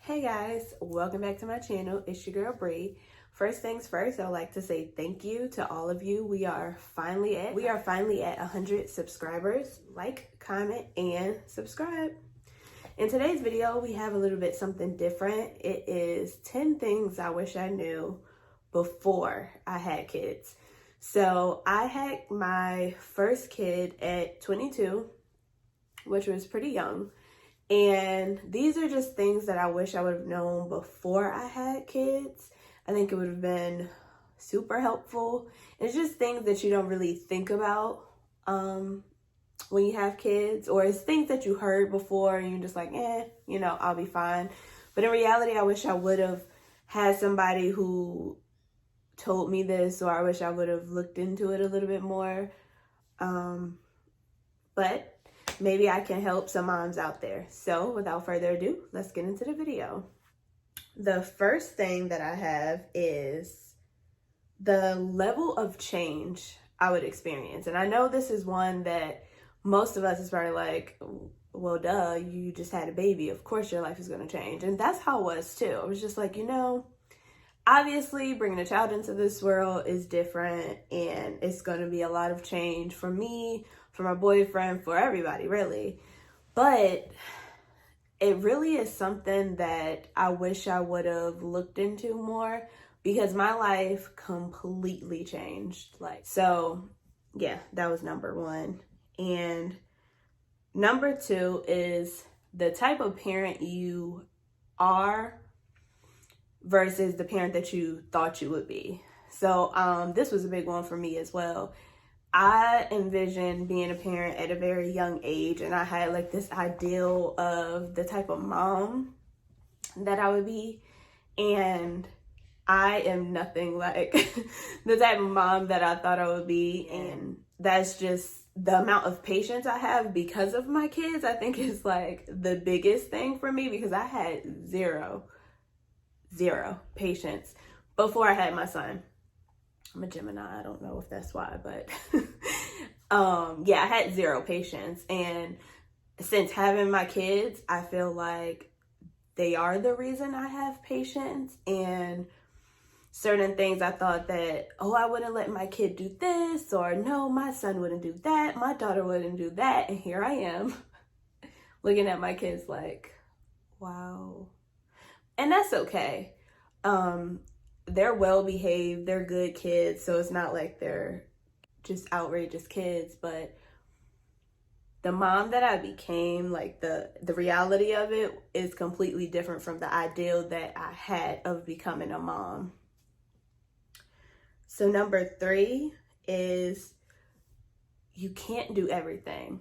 Hey guys, welcome back to my channel. It's your girl Bree. First things first, I'd like to say thank you to all of you. We are finally at 100 subscribers. Like, comment, and subscribe. In today's video, we have a little bit something different. It is 10 things I wish I knew before I had kids. So I had my first kid at 22, which was pretty young. And these are just things that I wish I would have known before I had kids. I think it would have been super helpful. And it's just things that you don't really think about when you have kids, or it's things that you heard before and you're just like, I'll be fine. But in reality, I wish I would have had somebody who told me this, or I wish I would have looked into it a little bit more. But maybe I can help some moms out there. So without further ado, let's get into the video. The first thing that I have is the level of change I would experience. And I know this is one that most of us is probably like, well, duh, you just had a baby. Of course your life is going to change. And that's how it was too. I was just like, obviously bringing a child into this world is different, and it's going to be a lot of change for me, for my boyfriend, for everybody really. But it really is something that I wish I would have looked into more, because my life completely changed. So yeah, that was number one. And number two is the type of parent you are versus the parent that you thought you would be. So this was a big one for me as well. I envisioned being a parent at a very young age, and I had like this ideal of the type of mom that I would be. And I am nothing like the type of mom that I thought I would be. And that's just the amount of patience I have because of my kids, I think is like the biggest thing for me, because I had zero patience before I had my son. I'm a Gemini. I don't know if that's why, but I had zero patience. And since having my kids, I feel like they are the reason I have patience. And certain things I thought that, I wouldn't let my kid do this, or no, my son wouldn't do that, my daughter wouldn't do that. And here I am looking at my kids like, wow. And that's okay. They're well behaved, they're good kids, so it's not like they're just outrageous kids. But the mom that I became, like the reality of it is completely different from the ideal that I had of becoming a mom. So number three is you can't do everything.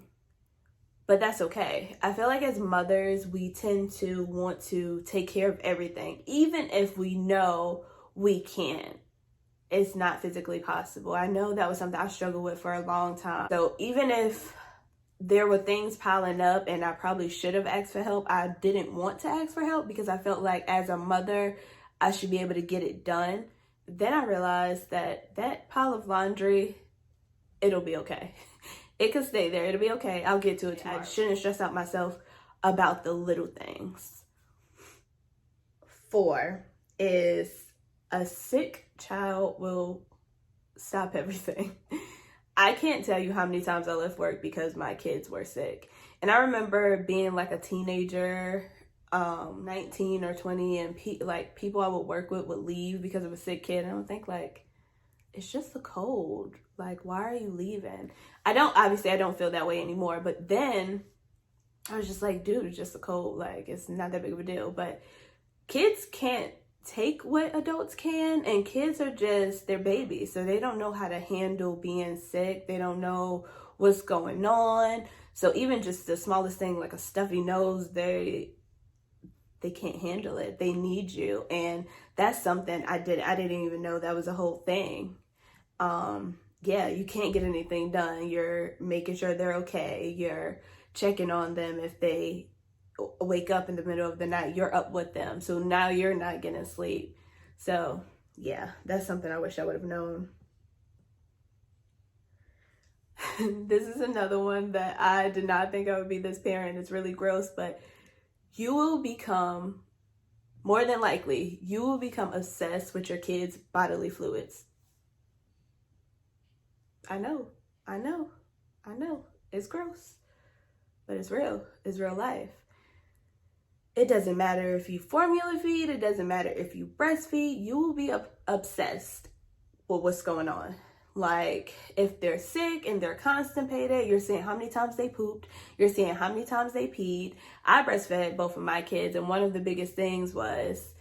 But that's okay. I feel like as mothers, we tend to want to take care of everything, even if we know we can't. It's not physically possible. I know that was something I struggled with for a long time. So even if there were things piling up and I probably should have asked for help, I didn't want to ask for help because I felt like as a mother, I should be able to get it done. Then I realized that pile of laundry, it'll be okay. It could stay there. It'll be okay. I'll get to it tomorrow. I shouldn't stress out myself about the little things. 4 is a sick child will stop everything. I can't tell you how many times I left work because my kids were sick. And I remember being like a teenager, 19 or 20, and people I would work with would leave because of a sick kid. And I would think like, it's just a cold. Like, why are you leaving? I don't feel that way anymore. But then I was just like, dude, it's just a cold. Like, it's not that big of a deal. But kids can't take what adults can, and kids are just, they're babies. So they don't know how to handle being sick. They don't know what's going on. So even just the smallest thing, like a stuffy nose, they can't handle it. They need you. And that's something I didn't even know that was a whole thing. You can't get anything done. You're making sure they're okay. You're checking on them. If they wake up in the middle of the night, you're up with them. So now you're not getting sleep. So yeah, that's something I wish I would have known. This is another one that I did not think I would be this parent. It's really gross, but you will become more than likely, you will become obsessed with your kids' bodily fluids. I know. It's gross, but it's real. It's real life. It doesn't matter if you formula feed. It doesn't matter if you breastfeed. You will be obsessed with what's going on. Like, if they're sick and they're constipated, you're seeing how many times they pooped. You're seeing how many times they peed. I breastfed both of my kids, and one of the biggest things was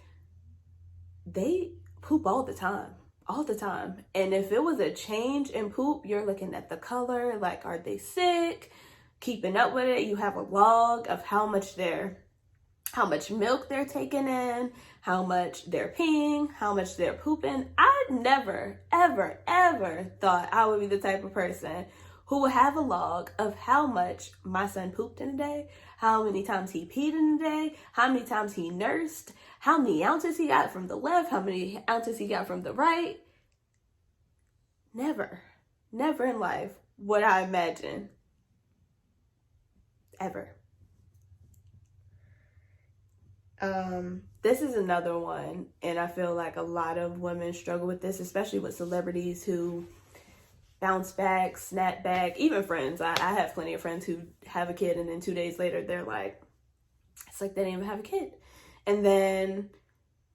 they poop all the time. All the time. And if it was a change in poop, you're looking at the color, like, are they sick? Keeping up with it. You have a log of how much milk they're taking in, how much they're peeing, how much they're pooping. I never, ever, ever thought I would be the type of person who would have a log of how much my son pooped in a day, how many times he peed in a day, how many times he nursed, how many ounces he got from the left, how many ounces he got from the right. Never in life would I imagine. Ever. This is another one, and I feel like a lot of women struggle with this, especially with celebrities who bounce back, snap back, even friends. I have plenty of friends who have a kid and then 2 days later they're like, it's like they didn't even have a kid. And then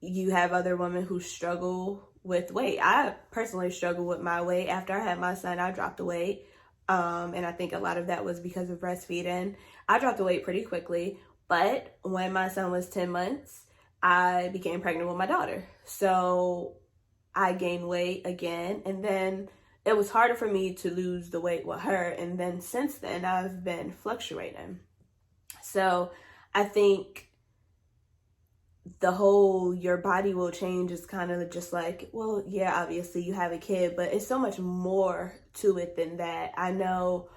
you have other women who struggle with weight. I personally struggle with my weight. After I had my son, I dropped the weight. And I think a lot of that was because of breastfeeding. I dropped the weight pretty quickly. But when my son was 10 months, I became pregnant with my daughter. So I gained weight again. And then it was harder for me to lose the weight with her. And then since then, I've been fluctuating. So I think the whole your body will change is kind of just like, well, yeah, obviously you have a kid, but it's so much more to it than that. I know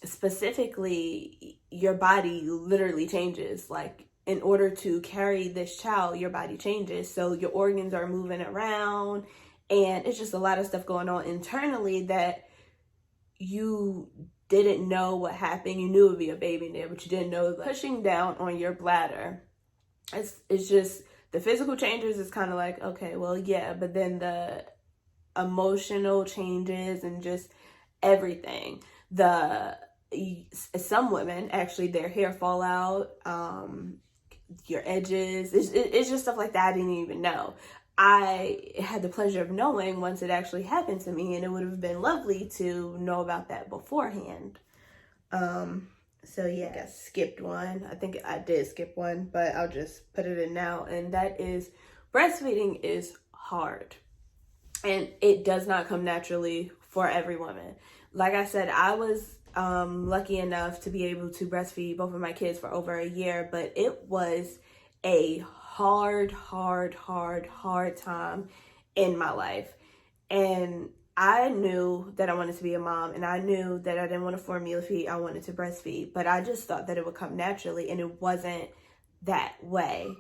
specifically your body literally changes. Like, in order to carry this child, your body changes. So your organs are moving around, and it's just a lot of stuff going on internally that you didn't know what happened. You knew it would be a baby in there, but you didn't know that pushing down on your bladder. It's just the physical changes is kind of like, okay, well, yeah, but then the emotional changes and just everything. Some women, actually, their hair fall out, your edges. It's just stuff like that I didn't even know. I had the pleasure of knowing once it actually happened to me, and it would have been lovely to know about that beforehand. So yeah, I skipped one. I think I did skip one, but I'll just put it in now. And that is, breastfeeding is hard. And it does not come naturally for every woman. Like I said, I was lucky enough to be able to breastfeed both of my kids for over a year, but it was a hard time in my life. And I knew that I wanted to be a mom, and I knew that I didn't want to formula feed. I wanted to breastfeed, but I just thought that it would come naturally, and it wasn't that way.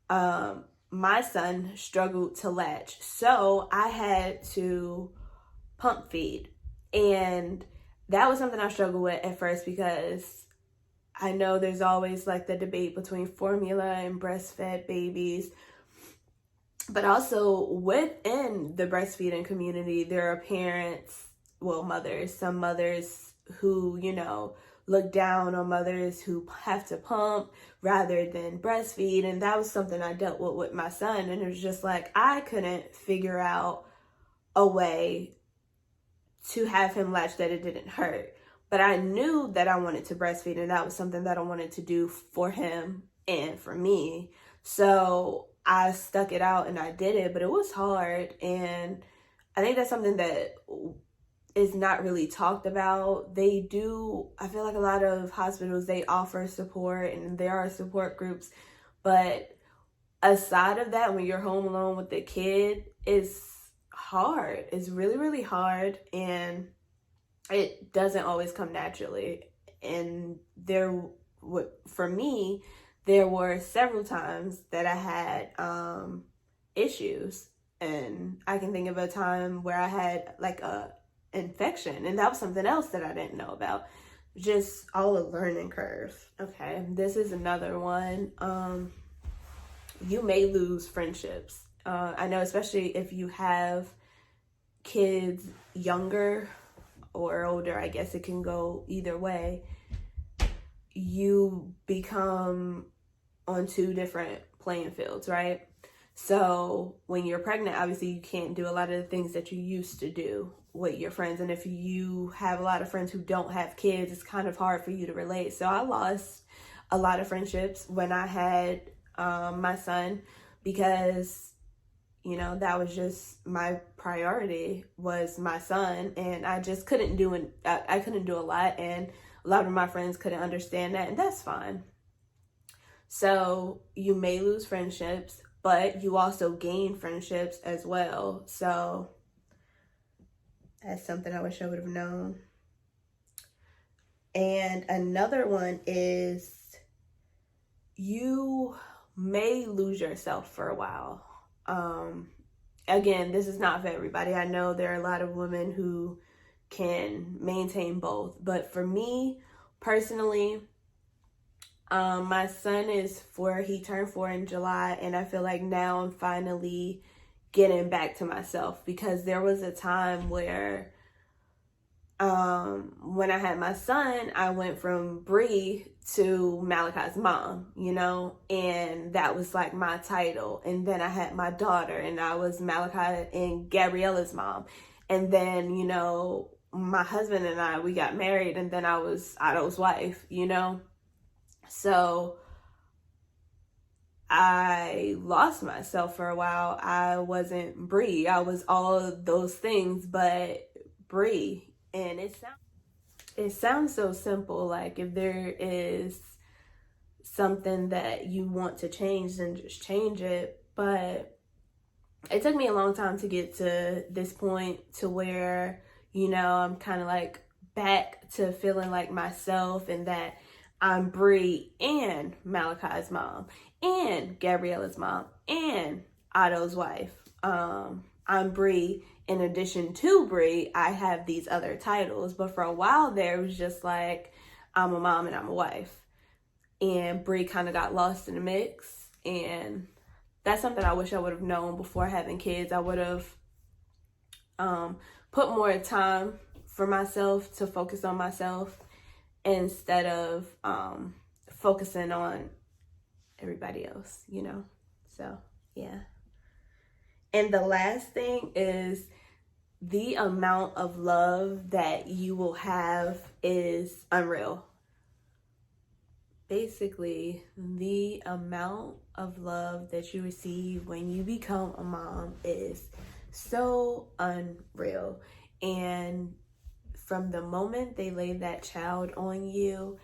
My son struggled to latch, so I had to pump feed. And that was something I struggled with at first, because I know there's always like the debate between formula and breastfed babies. But also within the breastfeeding community, there are parents, well, mothers, some mothers who, you know, look down on mothers who have to pump rather than breastfeed. And that was something I dealt with my son. And it was just like, I couldn't figure out a way to have him latch that it didn't hurt. But I knew that I wanted to breastfeed, and that was something that I wanted to do for him and for me. So I stuck it out and I did it, but it was hard. And I think that's something that is not really talked about. They do, I feel like a lot of hospitals, they offer support and there are support groups. But aside of that, when you're home alone with the kid, it's hard. It's really hard, and it doesn't always come naturally. And for me, there were several times that I had issues, and I can think of a time where I had like a infection, and that was something else that I didn't know about. Just all a learning curve. Okay, this is another one. you may lose friendships. I know, especially if you have kids younger or older, I guess it can go either way. You become on two different playing fields, right? So when you're pregnant, obviously you can't do a lot of the things that you used to do with your friends. And if you have a lot of friends who don't have kids, it's kind of hard for you to relate. So I lost a lot of friendships when I had my son, because, you know, that was just my priority, was my son. And I just couldn't do it. I couldn't do a lot. And a lot of my friends couldn't understand that. And that's fine. So you may lose friendships, but you also gain friendships as well. So that's something I wish I would have known. And another one is you may lose yourself for a while. Again, this is not for everybody. I know there are a lot of women who can maintain both, but for me personally, my son he turned 4 in July, and I feel like now I'm finally getting back to myself, because there was a time where when I had my son, I went from Bree to Malachi's mom, you know, and that was like my title. And then I had my daughter, and I was Malachi and Gabriella's mom. And then, you know, my husband and we got married, and then I was Otto's wife, you know. So I lost myself for a while. I wasn't Bree. I was all of those things, but Bree. And it sounds so simple. Like, if there is something that you want to change, then just change it. But it took me a long time to get to this point, to where, you know, I'm kind of like back to feeling like myself, and that I'm Bree and Malachi's mom and Gabriella's mom and Otto's wife. I'm Bree. In addition to Bree, I have these other titles. But for a while there, it was just like, I'm a mom and I'm a wife. And Bree kind of got lost in the mix. And that's something I wish I would have known before having kids. I would have put more time for myself, to focus on myself, instead of focusing on everybody else, you know. So yeah. And the last thing is, the amount of love that you will have is unreal. Basically, the amount of love that you receive when you become a mom is so unreal. And from the moment they lay that child on you,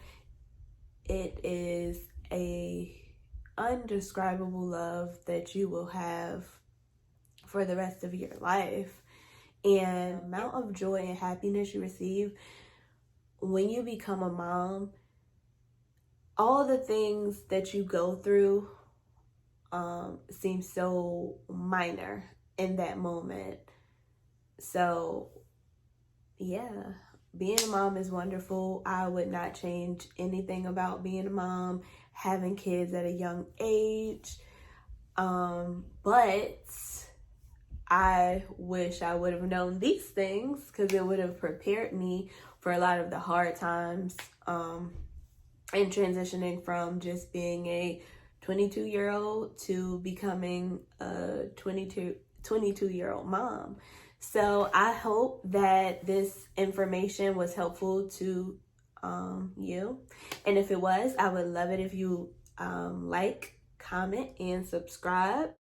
it is a undescribable love that you will have for the rest of your life. And the amount of joy and happiness you receive when you become a mom, all the things that you go through seem so minor in that moment. So yeah, being a mom is wonderful. I would not change anything about being a mom, having kids at a young age. But I wish I would have known these things, because it would have prepared me for a lot of the hard times, and transitioning from just being a 22-year-old to becoming a 22-year-old mom. So I hope that this information was helpful to you. And if it was, I would love it if you like, comment, and subscribe.